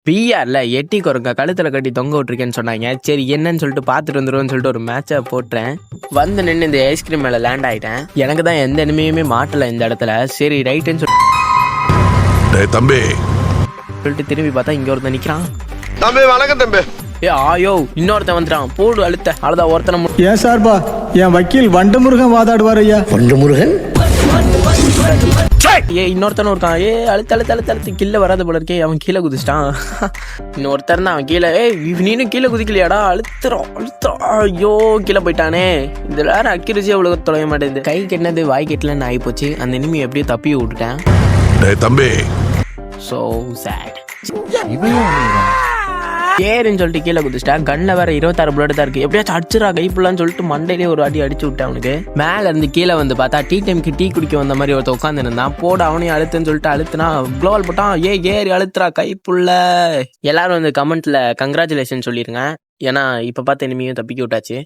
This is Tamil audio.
பிஆர்ல எட்டி குரங்க கழுத்துல கட்டி தொங்க விட்டுருக்கேன்னு சொன்னாங்க. சரி என்னன்னு சொல்லிட்டு பார்த்துட்டு வந்துருவோன்னு சொல்லிட்டு ஒரு மேட்சை போட்டுறேன். வந்து நின்று இந்த ஐஸ்கிரீம் மேலே லேண்ட் ஆகிட்டேன். எனக்கு தான் எந்த இனிமையுமே மாட்டலை இந்த இடத்துல. சரி ரைட்டுன்னு தம்பி சொல்லிட்டு திரும்பி பார்த்தா இங்கே ஒருத்தன் நிற்கிறான். தம்பி வணக்கம் தம்பி. ஆயோ இன்னொருத்தன் வந்துட்டான். போடு அழுத்த அழுதா ஒருத்தனை. ஏன் சார்பா என் வக்கீல் வண்டு முருகன் வாதாடுவார் ஐயா. வண்டு முருகன் இன்னொருத்தனும் இருக்கான். அழுத்த அழுத்த அழுத்த அழுத்து கீழே வராது போல இருக்கே. அவன் கீழே குதிச்சிட்டான். இன்னொருத்தர் தான் அவன் கீழே. நீனும் கீழே குதிக்கலையாடா? அழுத்துறோம். ஐயோ கீழே போயிட்டானே. இது வேற அக்யூரஸியா அவ்வளவு தொலைய மாட்டேங்குது. கை கெட்டினது வாய் கெட்டலன்னு ஆகி போச்சு. அந்த இனிமே எப்படியோ தப்பி விட்டுட்டேன். தம்பி சோ சேட். ஏறுன்னு சொல்லிட்டு கீழே குதிச்சிட்டேன். கண்ணில் வேற 26 புல்லட் தான் இருக்கு. எப்படியாச்சும் அடிச்சிடா கைப்புலான்னு சொல்லிட்டு மண்டையிலே ஒரு அடி அடிச்சு விட்டேன் அவனுக்கு. மேல இருந்து கீழே வந்து பார்த்தா டீ டைமுக்கு டீ குடிக்க வந்த மாதிரி ஒருத்த உட்காந்து இருந்தான். போட அவனையும் அழுத்துன்னு சொல்லிட்டு அழுத்துனா குளோவல் போட்டான். ஏறி அழுத்துறா கைப்புள்ள. எல்லாரும் வந்து கமெண்ட்ல கங்க்ராச்சுலேஷன் சொல்லிருங்க. ஏன்னா இப்ப பார்த்து இனிமையும் தப்பிக்க விட்டாச்சு.